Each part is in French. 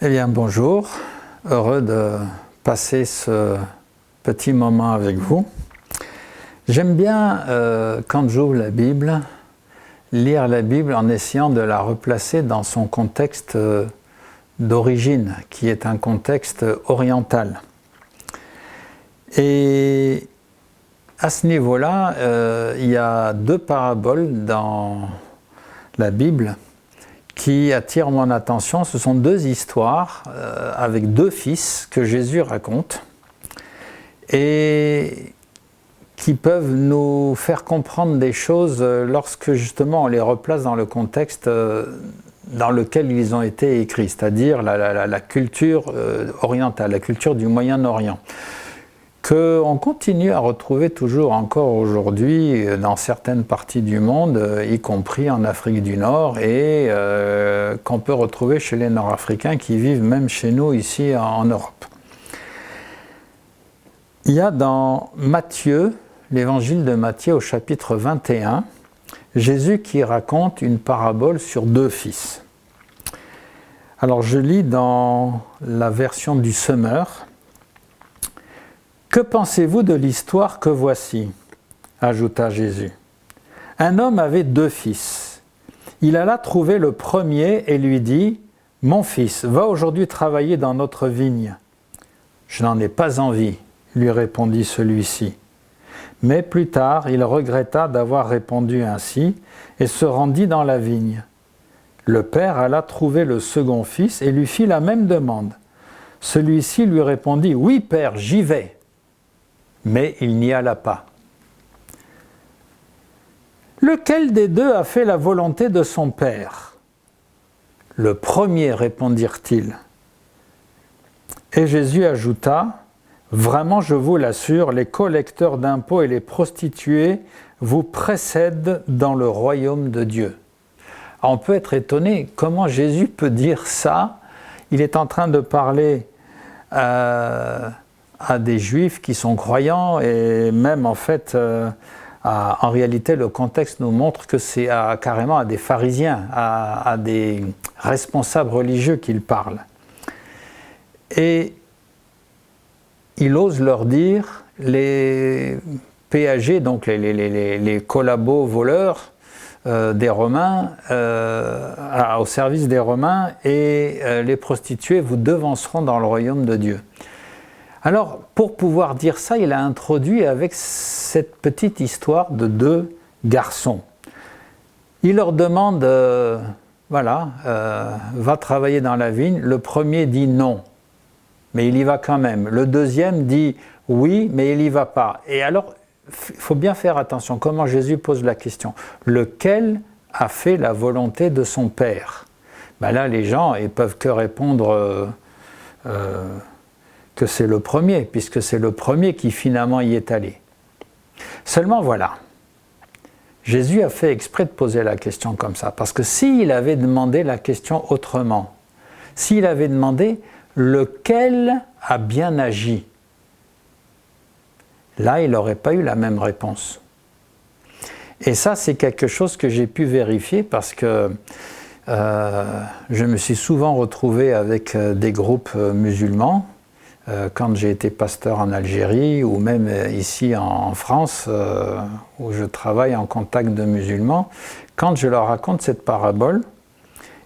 Eh bien, bonjour. Heureux de passer ce petit moment avec vous. J'aime bien, quand j'ouvre la Bible, lire la Bible en essayant de la replacer dans son contexte d'origine, qui est un contexte oriental. Et à ce niveau-là, il y a deux paraboles dans la Bible qui attirent mon attention. Ce sont deux histoires avec deux fils que Jésus raconte et qui peuvent nous faire comprendre des choses lorsque justement on les replace dans le contexte dans lequel ils ont été écrits, c'est-à-dire la culture orientale, la culture du Moyen-Orient, qu'on continue à retrouver toujours encore aujourd'hui dans certaines parties du monde, y compris en Afrique du Nord, et qu'on peut retrouver chez les Nord-Africains qui vivent même chez nous ici en Europe. Il y a dans Matthieu, l'évangile de Matthieu au chapitre 21, Jésus qui raconte une parabole sur deux fils. Alors je lis dans la version du Semeur. « Que pensez-vous de l'histoire que voici ?» ajouta Jésus. « Un homme avait deux fils. Il alla trouver le premier et lui dit « Mon fils, va aujourd'hui travailler dans notre vigne. »« Je n'en ai pas envie, » lui répondit celui-ci. Mais plus tard, il regretta d'avoir répondu ainsi et se rendit dans la vigne. Le père alla trouver le second fils et lui fit la même demande. Celui-ci lui répondit « Oui, père, j'y vais. » Mais il n'y alla pas. Lequel des deux a fait la volonté de son père ? Le premier, répondirent-ils. Et Jésus ajouta, vraiment je vous l'assure, les collecteurs d'impôts et les prostituées vous précèdent dans le royaume de Dieu. Alors on peut être étonné, comment Jésus peut dire ça ? Il est en train de parler à des juifs qui sont croyants et même en fait, en réalité le contexte nous montre que c'est carrément à des pharisiens, à des responsables religieux qu'il parle. Et il ose leur dire, les péagers, donc les collabos voleurs des Romains, au service des Romains, et les prostituées vous devanceront dans le royaume de Dieu. Alors, pour pouvoir dire ça, il a introduit avec cette petite histoire de deux garçons. Il leur demande, va travailler dans la vigne. Le premier dit non, mais il y va quand même. Le deuxième dit oui, mais il n'y va pas. Et alors, il faut bien faire attention, comment Jésus pose la question. Lequel a fait la volonté de son père ? Ben là, les gens ils peuvent que répondre que c'est le premier, puisque c'est le premier qui finalement y est allé. Seulement voilà, Jésus a fait exprès de poser la question comme ça, parce que s'il avait demandé la question autrement, s'il avait demandé lequel a bien agi, là il n'aurait pas eu la même réponse. Et ça c'est quelque chose que j'ai pu vérifier parce que je me suis souvent retrouvé avec des groupes musulmans, quand j'ai été pasteur en Algérie ou même ici en France où je travaille en contact de musulmans, quand je leur raconte cette parabole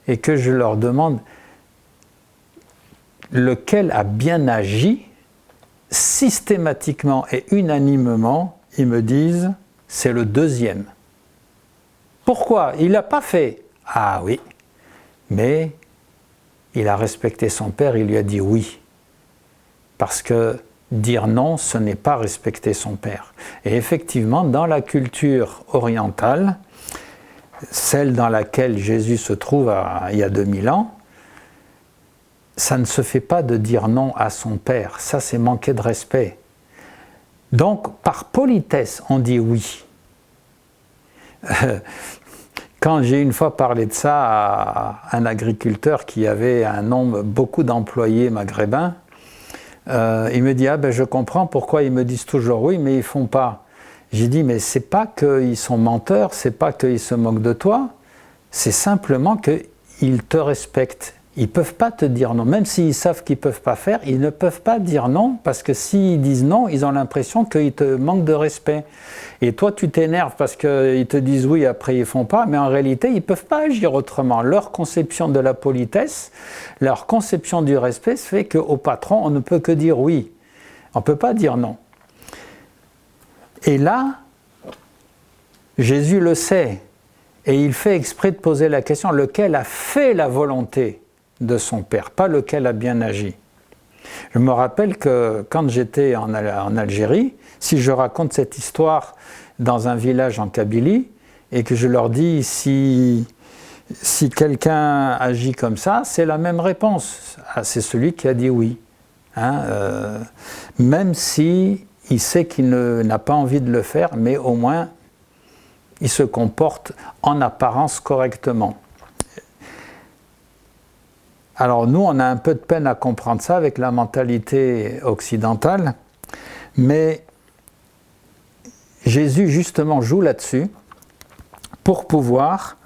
et que je leur demande lequel a bien agi, systématiquement et unanimement, ils me disent c'est le deuxième. Pourquoi ? Il l'a pas fait. Ah oui, mais il a respecté son père, il lui a dit oui. Parce que dire non, ce n'est pas respecter son père. Et effectivement, dans la culture orientale, celle dans laquelle Jésus se trouve il y a 2000 ans, ça ne se fait pas de dire non à son père. Ça, c'est manquer de respect. Donc, par politesse, on dit oui. Quand j'ai une fois parlé de ça à un agriculteur qui avait beaucoup d'employés maghrébins, il me dit « je comprends pourquoi ils me disent toujours oui, mais ils ne font pas. » J'ai dit « mais c'est pas qu'ils sont menteurs, c'est pas qu'ils se moquent de toi, c'est simplement qu'ils te respectent ils ne peuvent pas te dire non. Même s'ils savent qu'ils ne peuvent pas faire, ils ne peuvent pas dire non, parce que s'ils disent non, ils ont l'impression qu'ils te manquent de respect. Et toi, tu t'énerves parce qu'ils te disent oui, après ils ne font pas, mais en réalité, ils ne peuvent pas agir autrement. Leur conception de la politesse, leur conception du respect fait qu'au patron, on ne peut que dire oui. On ne peut pas dire non. Et là, Jésus le sait, et il fait exprès de poser la question, lequel a fait la volonté de son Père, pas lequel a bien agi. Je me rappelle que quand j'étais en Algérie, si je raconte cette histoire dans un village en Kabylie, et que je leur dis si quelqu'un agit comme ça, c'est la même réponse. Ah, c'est celui qui a dit oui. Même si il sait qu'il n'a pas envie de le faire, mais au moins il se comporte en apparence correctement. Alors nous, on a un peu de peine à comprendre ça avec la mentalité occidentale, mais Jésus justement joue là-dessus pour pouvoir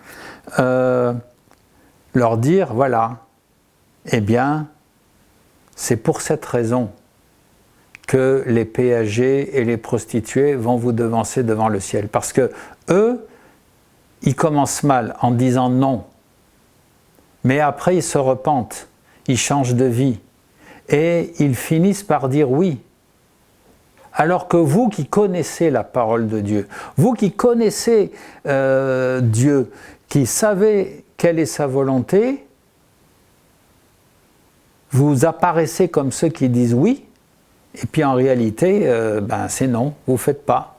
leur dire, voilà, eh bien, c'est pour cette raison que les péagers et les prostituées vont vous devancer devant le ciel. Parce que eux, ils commencent mal en disant non. Mais après, ils se repentent, ils changent de vie. Et ils finissent par dire oui. Alors que vous qui connaissez la parole de Dieu, vous qui connaissez Dieu, qui savez quelle est sa volonté, vous apparaissez comme ceux qui disent oui, et puis en réalité, c'est non, vous ne faites pas.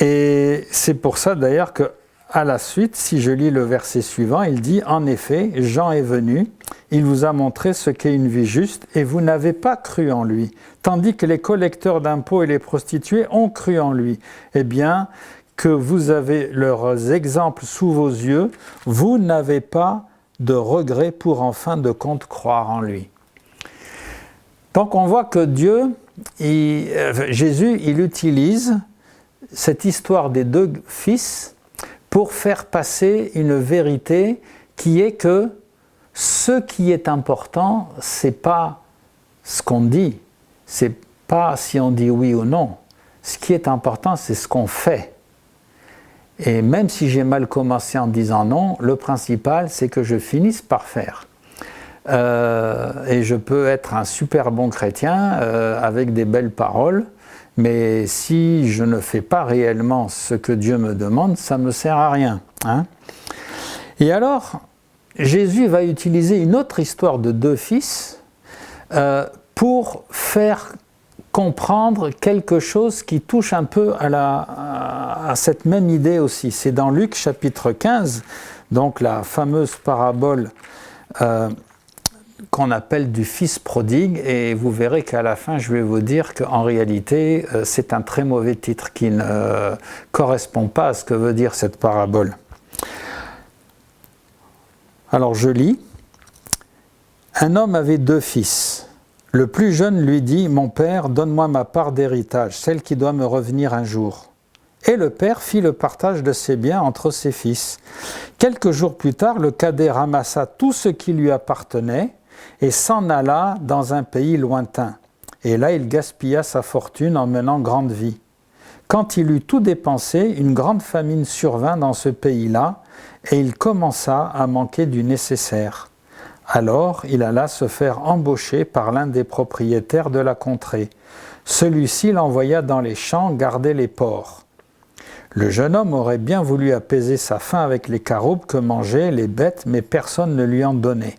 Et c'est pour ça d'ailleurs qu'à la suite, si je lis le verset suivant, il dit « En effet, Jean est venu, il vous a montré ce qu'est une vie juste, et vous n'avez pas cru en lui, tandis que les collecteurs d'impôts et les prostituées ont cru en lui. Eh bien, que vous avez leurs exemples sous vos yeux, vous n'avez pas de regret pour en fin de compte croire en lui. » Donc on voit que Jésus, il utilise cette histoire des deux fils pour faire passer une vérité qui est que ce qui est important, ce n'est pas ce qu'on dit, ce n'est pas si on dit oui ou non. Ce qui est important, c'est ce qu'on fait. Et même si j'ai mal commencé en disant non, le principal, c'est que je finisse par faire. Et je peux être un super bon chrétien avec des belles paroles, mais si je ne fais pas réellement ce que Dieu me demande, ça ne me sert à rien. Et alors, Jésus va utiliser une autre histoire de deux fils pour faire comprendre quelque chose qui touche un peu à cette même idée aussi. C'est dans Luc chapitre 15, donc la fameuse parabole qu'on appelle du fils prodigue, et vous verrez qu'à la fin je vais vous dire qu'en réalité c'est un très mauvais titre qui ne correspond pas à ce que veut dire cette parabole. Alors je lis. Un homme avait deux fils. Le plus jeune lui dit « Mon père, donne-moi ma part d'héritage, celle qui doit me revenir un jour. » Et le père fit le partage de ses biens entre ses fils. Quelques jours plus tard, le cadet ramassa tout ce qui lui appartenait et s'en alla dans un pays lointain. Et là, il gaspilla sa fortune en menant grande vie. Quand il eut tout dépensé, une grande famine survint dans ce pays-là, et il commença à manquer du nécessaire. Alors, il alla se faire embaucher par l'un des propriétaires de la contrée. Celui-ci l'envoya dans les champs garder les porcs. Le jeune homme aurait bien voulu apaiser sa faim avec les caroubes que mangeaient les bêtes, mais personne ne lui en donnait.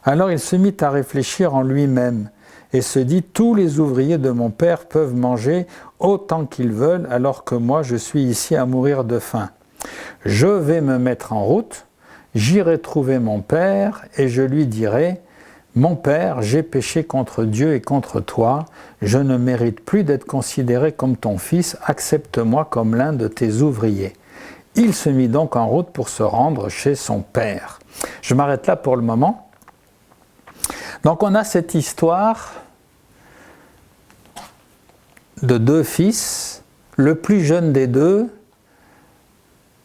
Alors il se mit à réfléchir en lui-même et se dit « Tous les ouvriers de mon père peuvent manger autant qu'ils veulent, alors que moi je suis ici à mourir de faim. Je vais me mettre en route, j'irai trouver mon père et je lui dirai « Mon père, j'ai péché contre Dieu et contre toi, je ne mérite plus d'être considéré comme ton fils, accepte-moi comme l'un de tes ouvriers. » Il se mit donc en route pour se rendre chez son père. Je m'arrête là pour le moment. Donc on a cette histoire de deux fils. Le plus jeune des deux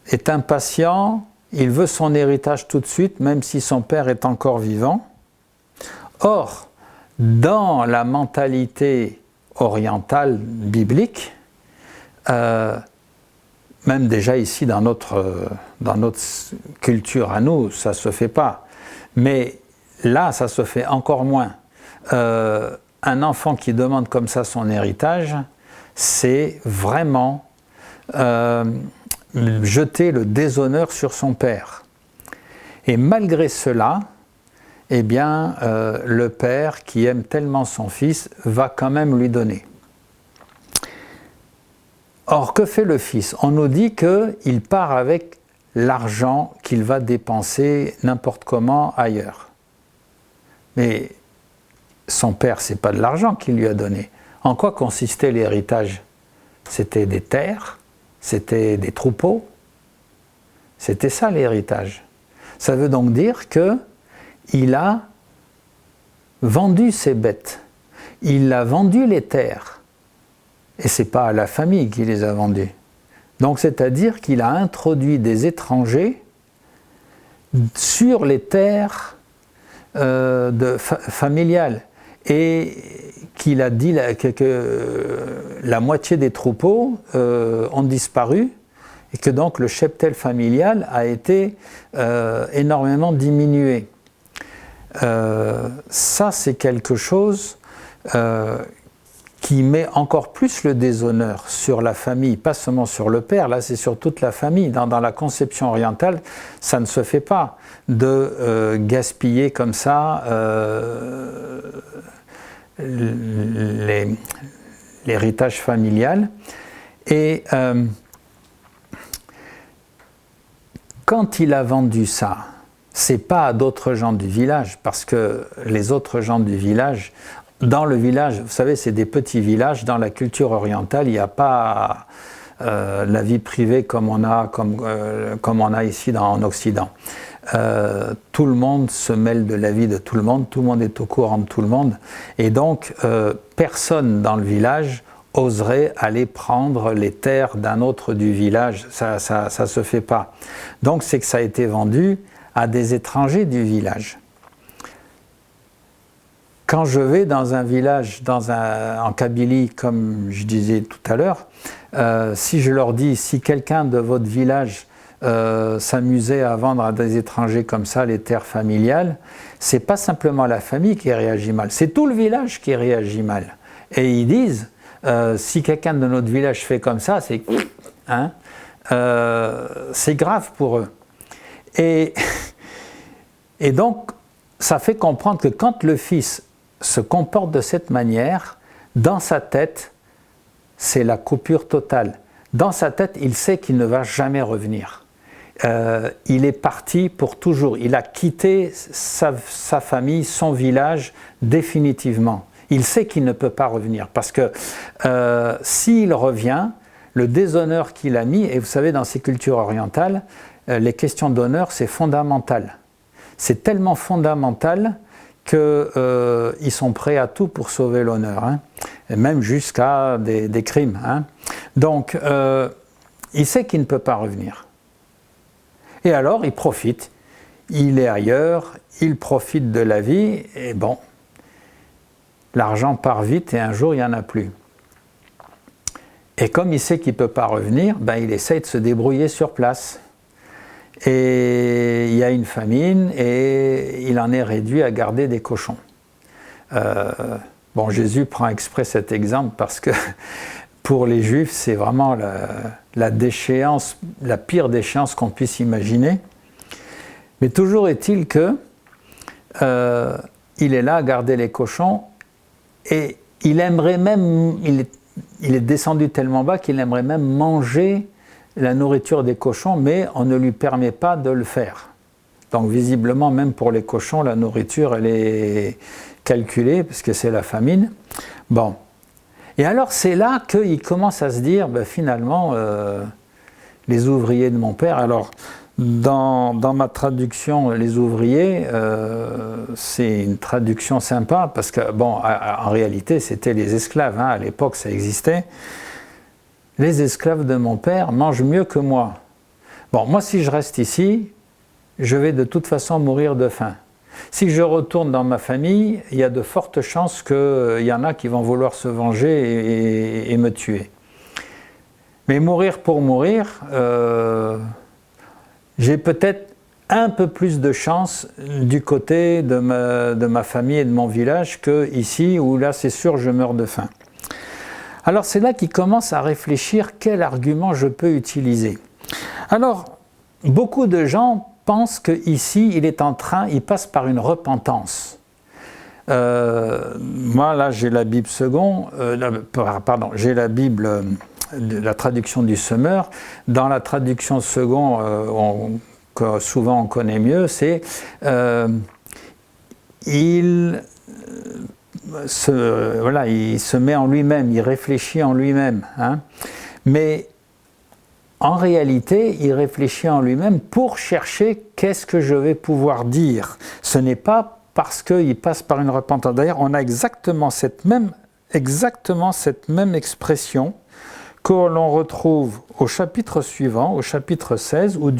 est impatient il veut son héritage tout de suite, même si son père est encore vivant. Or, dans la mentalité orientale biblique, même déjà ici dans notre culture à nous, ça ne se fait pas. Mais là, ça se fait encore moins. Un enfant qui demande comme ça son héritage, c'est vraiment jeter le déshonneur sur son père. Et malgré cela, eh bien, le père qui aime tellement son fils va quand même lui donner. Or, que fait le fils? On nous dit qu'il part avec l'argent qu'il va dépenser n'importe comment ailleurs. Mais son père, ce n'est pas de l'argent qu'il lui a donné. En quoi consistait l'héritage? C'était des terres, c'était des troupeaux. C'était ça l'héritage. Ça veut donc dire qu'il a vendu ses bêtes, il a vendu les terres. Et ce n'est pas à la famille qui les a vendues. Donc c'est-à-dire qu'il a introduit des étrangers sur les terres familiales. Et qu'il a dit que la moitié des troupeaux ont disparu et que donc le cheptel familial a été énormément diminué. Ça, c'est quelque chose qui met encore plus le déshonneur sur la famille, pas seulement sur le père, là c'est sur toute la famille. Dans la conception orientale, ça ne se fait pas de gaspiller comme ça l'héritage familial. Et quand il a vendu ça, c'est pas à d'autres gens du village, parce que les autres gens du village, dans le village, vous savez, c'est des petits villages, dans la culture orientale, il n'y a pas la vie privée comme on a ici en Occident. Tout le monde se mêle de la vie de tout le monde est au courant de tout le monde, et donc personne dans le village oserait aller prendre les terres d'un autre du village, ça se fait pas. Donc c'est que ça a été vendu à des étrangers du village. Quand je vais dans un village, en Kabylie, comme je disais tout à l'heure, si je leur dis, si quelqu'un de votre village s'amusait à vendre à des étrangers comme ça les terres familiales, c'est pas simplement la famille qui réagit mal, c'est tout le village qui réagit mal. Et ils disent, si quelqu'un de notre village fait comme ça, c'est grave pour eux. Et donc, ça fait comprendre que quand le fils se comporte de cette manière, dans sa tête, c'est la coupure totale. Dans sa tête, il sait qu'il ne va jamais revenir. Il est parti pour toujours. Il a quitté sa famille, son village, définitivement. Il sait qu'il ne peut pas revenir, parce que s'il revient, le déshonneur qu'il a mis, et vous savez, dans ces cultures orientales, les questions d'honneur, c'est fondamental. C'est tellement fondamental qu'ils sont prêts à tout pour sauver l'honneur, et même jusqu'à des crimes. Donc, il sait qu'il ne peut pas revenir. Et alors, il profite. Il est ailleurs, il profite de la vie, et bon, l'argent part vite et un jour, il n'y en a plus. Et comme il sait qu'il ne peut pas revenir, il essaye de se débrouiller sur place. Et il y a une famine et il en est réduit à garder des cochons. Jésus prend exprès cet exemple parce que pour les Juifs, c'est vraiment la déchéance, la pire déchéance qu'on puisse imaginer. Mais toujours est-il que il est là à garder les cochons et il aimerait même, il est descendu tellement bas qu'il aimerait même manger la nourriture des cochons, mais on ne lui permet pas de le faire. Donc visiblement, même pour les cochons, la nourriture, elle est calculée, parce que c'est la famine. Bon. Et alors c'est là qu'il commence à se dire, finalement, les ouvriers de mon père, alors dans ma traduction, les ouvriers, c'est une traduction sympa, parce que, en réalité, c'était les esclaves, à l'époque ça existait. Les esclaves de mon père mangent mieux que moi. Moi, si je reste ici, je vais de toute façon mourir de faim. Si je retourne dans ma famille, il y a de fortes chances qu'il y en a qui vont vouloir se venger et me tuer. Mais mourir pour mourir, j'ai peut-être un peu plus de chance du côté de ma famille et de mon village qu'ici, où là c'est sûr je meurs de faim. Alors c'est là qu'il commence à réfléchir quel argument je peux utiliser. Alors, beaucoup de gens pense qu'ici, il passe par une repentance. Moi, là, j'ai la Bible j'ai la Bible, la traduction du Semeur. Dans la traduction second, que souvent on connaît mieux, c'est il se met en lui-même, il réfléchit en lui-même. Hein. Mais en réalité, il réfléchit en lui-même pour chercher qu'est-ce que je vais pouvoir dire. Ce n'est pas parce qu'il passe par une repentance. D'ailleurs, on a exactement cette même expression que l'on retrouve au chapitre suivant, au chapitre 16, où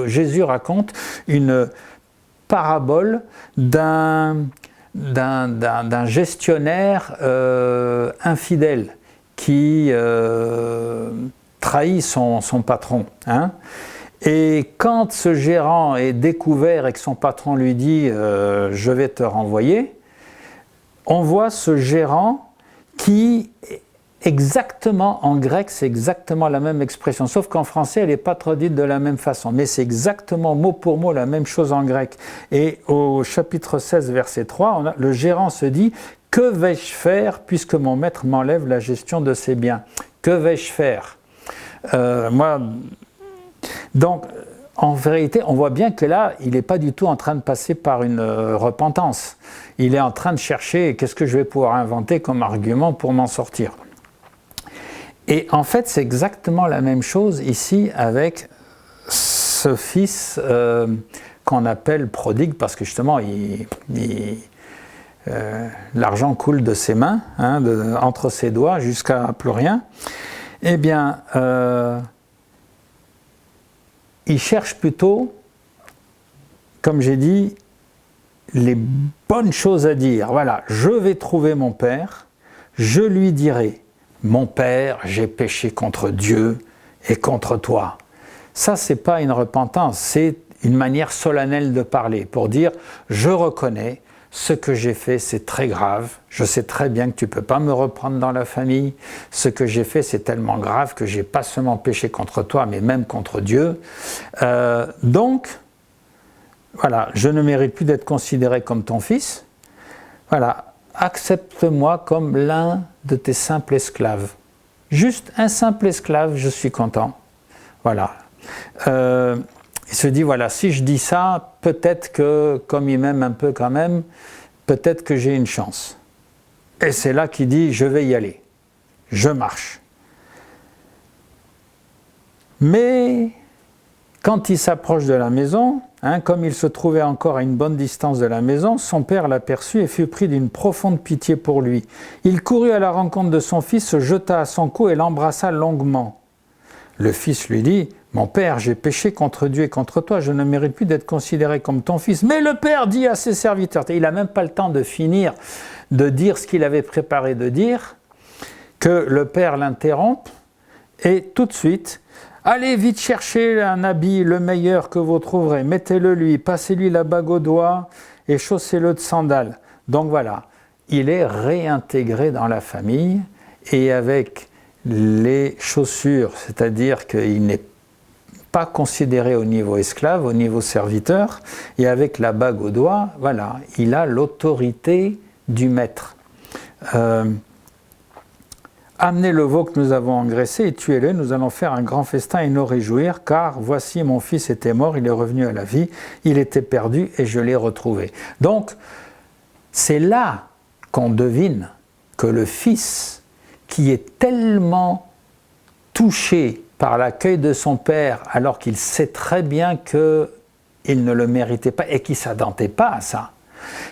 Jésus raconte une parabole d'un gestionnaire infidèle qui trahit son patron. Hein. Et quand ce gérant est découvert et que son patron lui dit « je vais te renvoyer », on voit ce gérant qui, exactement en grec, c'est exactement la même expression, sauf qu'en français, elle n'est pas traduite de la même façon, mais c'est exactement mot pour mot la même chose en grec. Et au chapitre 16, verset 3, le gérant se dit « que vais-je faire puisque mon maître m'enlève la gestion de ses biens ?» Que vais-je faire ? Donc, en vérité, on voit bien que là, il n'est pas du tout en train de passer par une repentance. Il est en train de chercher qu'est-ce que je vais pouvoir inventer comme argument pour m'en sortir. Et en fait, c'est exactement la même chose ici avec ce fils qu'on appelle prodigue, parce que justement, l'argent coule de ses mains, hein, entre ses doigts jusqu'à plus rien. Eh bien, il cherche plutôt, comme j'ai dit, les bonnes choses à dire. Voilà, je vais trouver mon père, je lui dirai, mon père, j'ai péché contre Dieu et contre toi. Ça, c'est pas une repentance, c'est une manière solennelle de parler pour dire, je reconnais, ce que j'ai fait, c'est très grave. Je sais très bien que tu ne peux pas me reprendre dans la famille. Ce que j'ai fait, c'est tellement grave que je n'ai pas seulement péché contre toi, mais même contre Dieu. Donc, voilà, je ne mérite plus d'être considéré comme ton fils. Voilà, accepte-moi comme l'un de tes simples esclaves. Juste un simple esclave, je suis content. Voilà. Il se dit, voilà, si je dis ça, peut-être que, comme il m'aime un peu quand même, peut-être que j'ai une chance. Et c'est là qu'il dit, je vais y aller. Je marche. Mais, quand il s'approche de la maison, hein, comme il se trouvait encore à une bonne distance de la maison, son père l'aperçut et fut pris d'une profonde pitié pour lui. Il courut à la rencontre de son fils, se jeta à son cou et l'embrassa longuement. Le fils lui dit, « Mon père, j'ai péché contre Dieu et contre toi, je ne mérite plus d'être considéré comme ton fils. » Mais le père dit à ses serviteurs, il n'a même pas le temps de finir de dire ce qu'il avait préparé de dire, que le père l'interrompt, et tout de suite, « Allez vite chercher un habit, le meilleur que vous trouverez, mettez-le lui, passez-lui la bague au doigt et chaussez-le de sandales. » Donc voilà, il est réintégré dans la famille, et avec les chaussures, c'est-à-dire qu'il n'est pas considéré au niveau esclave, au niveau serviteur, et avec la bague au doigt, voilà, il a l'autorité du maître. Amenez le veau que nous avons engraissé et tuez-le, nous allons faire un grand festin et nous réjouir, car voici mon fils était mort, il est revenu à la vie, il était perdu et je l'ai retrouvé. Donc, c'est là qu'on devine que le fils, qui est tellement touché par l'accueil de son père, alors qu'il sait très bien qu'il ne le méritait pas et qu'il ne s'attendait pas à ça,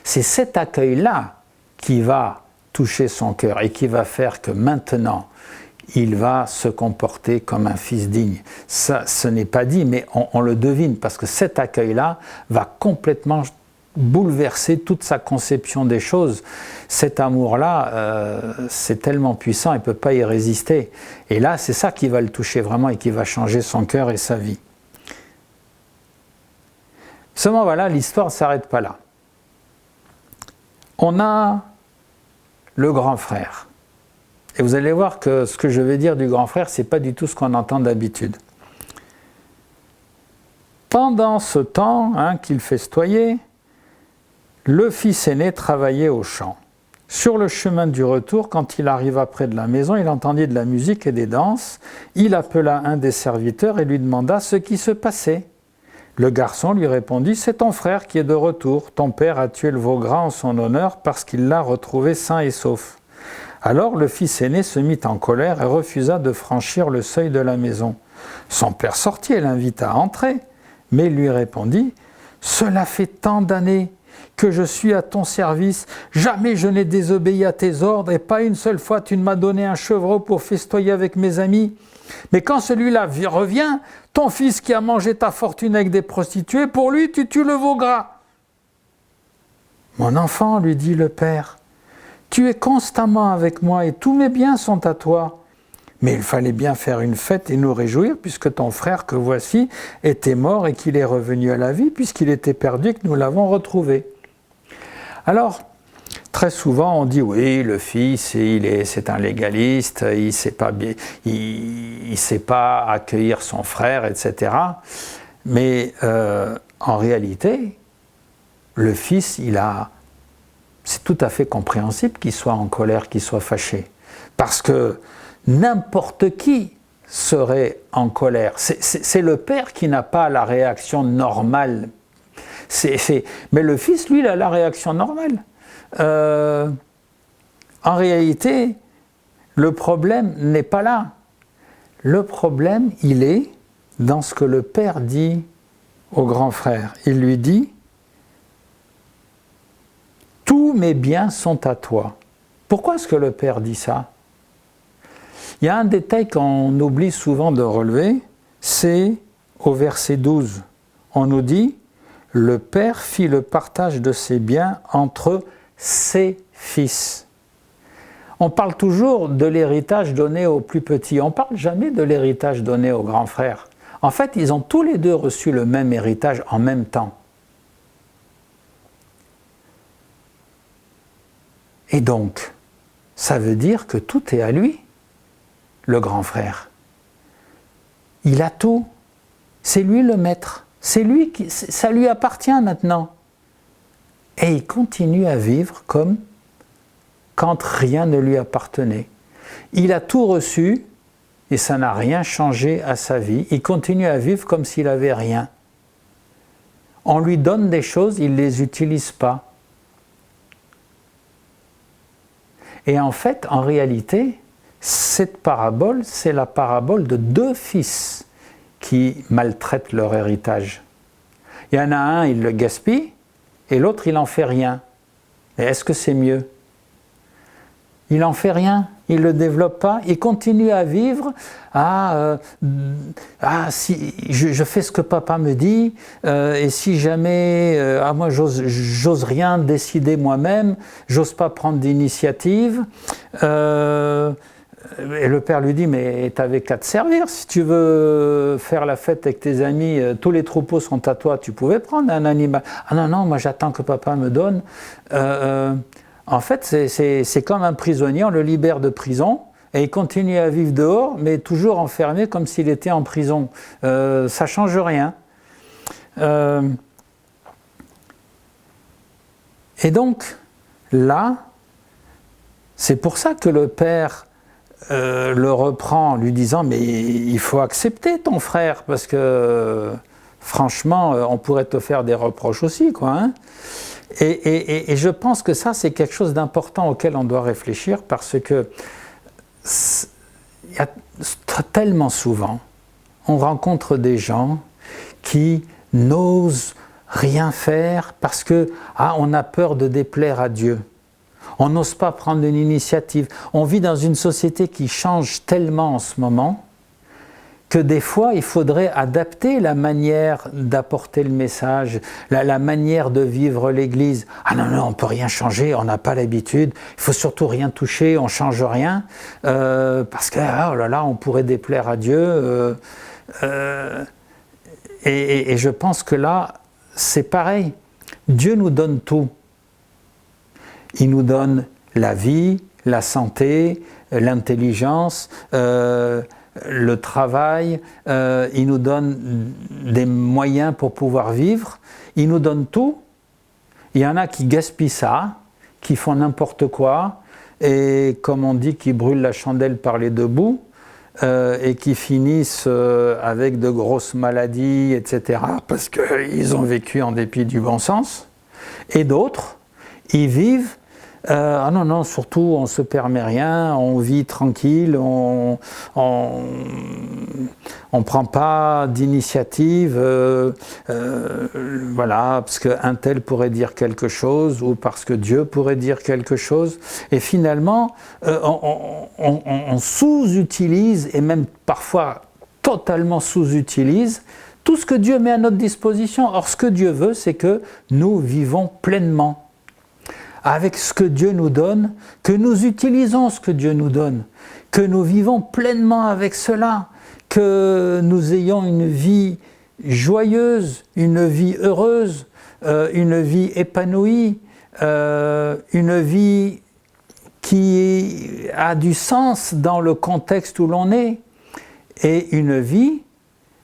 c'est cet accueil-là qui va toucher son cœur et qui va faire que maintenant, il va se comporter comme un fils digne. Ça, ce n'est pas dit, mais on le devine, parce que cet accueil-là va complètement bouleverser toute sa conception des choses. Cet amour-là, c'est tellement puissant, il ne peut pas y résister. Et là, c'est ça qui va le toucher vraiment et qui va changer son cœur et sa vie. Seulement voilà, l'histoire ne s'arrête pas là. On a le grand frère. Et vous allez voir que ce que je vais dire du grand frère, ce n'est pas du tout ce qu'on entend d'habitude. Pendant ce temps qu'il festoyait, le fils aîné travaillait au champ. Sur le chemin du retour, quand il arriva près de la maison, il entendit de la musique et des danses. Il appela un des serviteurs et lui demanda ce qui se passait. Le garçon lui répondit « C'est ton frère qui est de retour. Ton père a tué le veau gras en son honneur parce qu'il l'a retrouvé sain et sauf. » Alors le fils aîné se mit en colère et refusa de franchir le seuil de la maison. Son père sortit et l'invita à entrer, mais il lui répondit « Cela fait tant d'années que je suis à ton service, jamais je n'ai désobéi à tes ordres et pas une seule fois tu ne m'as donné un chevreau pour festoyer avec mes amis. Mais quand celui-là revient, ton fils qui a mangé ta fortune avec des prostituées, pour lui tu tues le veau gras. » « Mon enfant, lui dit le père, tu es constamment avec moi et tous mes biens sont à toi. Mais il fallait bien faire une fête et nous réjouir puisque ton frère que voici était mort et qu'il est revenu à la vie puisqu'il était perdu et que nous l'avons retrouvé. » Alors, très souvent on dit oui, le fils c'est un légaliste, il ne sait pas accueillir son frère, etc. Mais en réalité, le fils, c'est tout à fait compréhensible qu'il soit en colère, qu'il soit fâché. Parce que n'importe qui serait en colère. C'est le père qui n'a pas la réaction normale. Mais le fils, lui, il a la réaction normale. En réalité, le problème n'est pas là. Le problème, il est dans ce que le père dit au grand frère. Il lui dit « Tous mes biens sont à toi. » Pourquoi est-ce que le père dit ça? Il y a un détail qu'on oublie souvent de relever, c'est au verset 12. On nous dit « Le père fit le partage de ses biens entre ses fils. » On parle toujours de l'héritage donné aux plus petits, on ne parle jamais de l'héritage donné aux grands frères. En fait, ils ont tous les deux reçu le même héritage en même temps. Et donc, ça veut dire que tout est à lui, le grand frère. Il a tout. C'est lui le maître. C'est lui ça lui appartient maintenant. Et il continue à vivre comme quand rien ne lui appartenait. Il a tout reçu et ça n'a rien changé à sa vie. Il continue à vivre comme s'il n'avait rien. On lui donne des choses, il ne les utilise pas. Et en fait, en réalité, cette parabole, c'est la parabole de deux fils qui maltraitent leur héritage. Il y en a un, il le gaspille, et l'autre, il n'en fait rien. Et est-ce que c'est mieux? Il n'en fait rien, il ne le développe pas, il continue à vivre. Si je fais ce que papa me dit, et si jamais, moi j'ose rien décider moi-même, j'ose pas prendre d'initiative. Et le père lui dit, mais t'avais qu'à te servir, si tu veux faire la fête avec tes amis, tous les troupeaux sont à toi, tu pouvais prendre un animal. Ah non, moi j'attends que papa me donne. En fait, c'est comme un prisonnier, on le libère de prison, et il continue à vivre dehors, mais toujours enfermé comme s'il était en prison. Ça ne change rien. Et donc, là, c'est pour ça que le père le reprend en lui disant « Mais il faut accepter ton frère, parce que franchement, on pourrait te faire des reproches aussi, quoi, hein ?» Et je pense que ça, c'est quelque chose d'important auquel on doit réfléchir, parce que il y a tellement souvent, on rencontre des gens qui n'osent rien faire parce que on a peur de déplaire à Dieu. On n'ose pas prendre une initiative. On vit dans une société qui change tellement en ce moment que des fois, il faudrait adapter la manière d'apporter le message, la manière de vivre l'Église. Ah non, non, on ne peut rien changer, on n'a pas l'habitude, il ne faut surtout rien toucher, on ne change rien, parce que, oh là là, on pourrait déplaire à Dieu. Et je pense que là, c'est pareil. Dieu nous donne tout. Il nous donne la vie, la santé, l'intelligence, le travail, il nous donne des moyens pour pouvoir vivre, il nous donne tout. Il y en a qui gaspillent ça, qui font n'importe quoi, et comme on dit, qui brûlent la chandelle par les deux bouts, et qui finissent avec de grosses maladies, etc., parce qu'ils ont vécu en dépit du bon sens. Et d'autres, ils vivent ah non, non, surtout on ne se permet rien, on vit tranquille, on ne prend pas d'initiative, voilà, parce qu'un tel pourrait dire quelque chose ou parce que Dieu pourrait dire quelque chose. Et finalement, on sous-utilise et même parfois totalement sous-utilise tout ce que Dieu met à notre disposition. Or, ce que Dieu veut, c'est que nous vivons pleinement avec ce que Dieu nous donne, que nous utilisons ce que Dieu nous donne, que nous vivons pleinement avec cela, que nous ayons une vie joyeuse, une vie heureuse, une vie épanouie, une vie qui a du sens dans le contexte où l'on est, et une vie,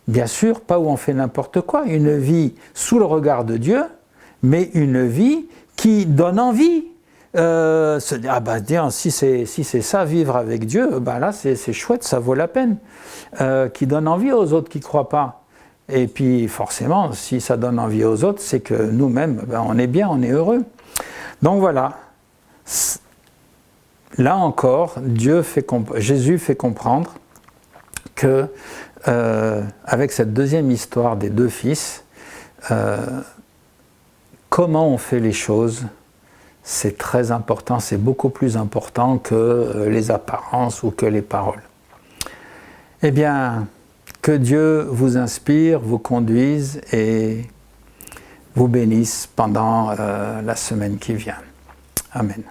bien sûr, pas où on fait n'importe quoi, une vie sous le regard de Dieu, mais une vie qui donne envie, se dire, ah ben tiens, si c'est ça, vivre avec Dieu, ben là c'est chouette, ça vaut la peine, qui donne envie aux autres qui ne croient pas. Et puis forcément, si ça donne envie aux autres, c'est que nous-mêmes, ben, on est bien, on est heureux. Donc voilà, là encore, Jésus fait comprendre que, avec cette deuxième histoire des deux fils, comment on fait les choses, c'est très important, c'est beaucoup plus important que les apparences ou que les paroles. Eh bien, que Dieu vous inspire, vous conduise et vous bénisse pendant la semaine qui vient. Amen.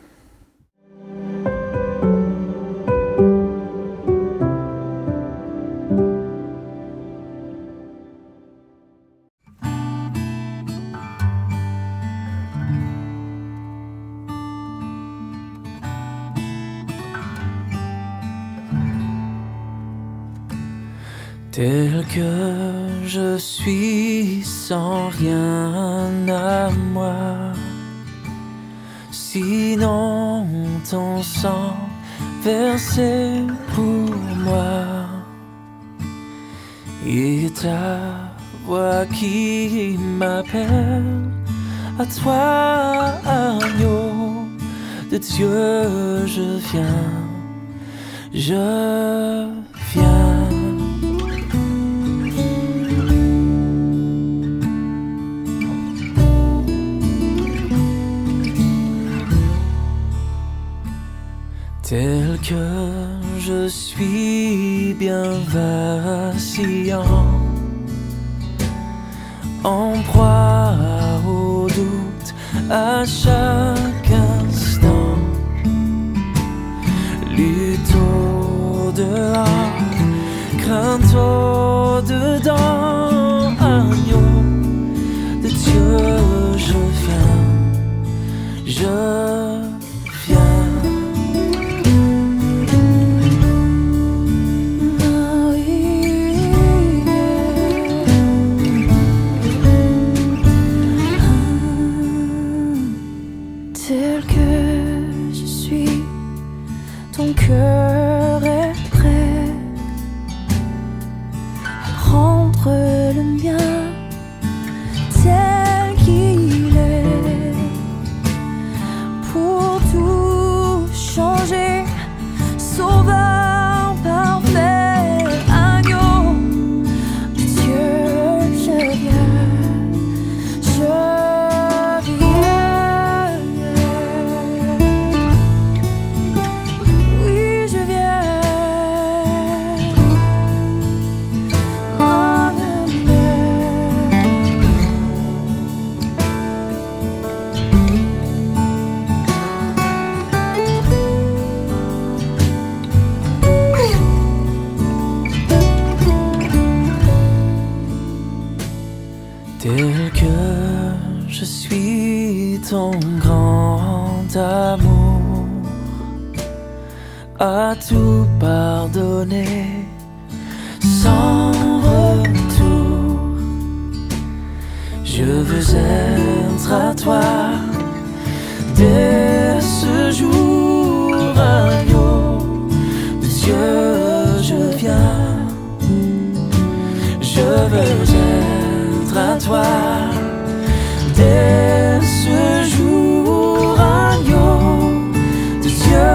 Tel que je suis sans rien à moi, sinon ton sang versé pour moi, et ta voix qui m'appelle à toi, agneau de Dieu, je viens. Tel que je suis bien vacillant, en proie au doute à chaque instant, lutte au-dehors, crainte au-dedans, agneau de Dieu, je viens. ton grand amour, à tout pardonner sans retour. Je veux être à toi dès ce jour, agneau de Dieu, je viens. Je veux être à toi dès ce jour, agneau de Dieu,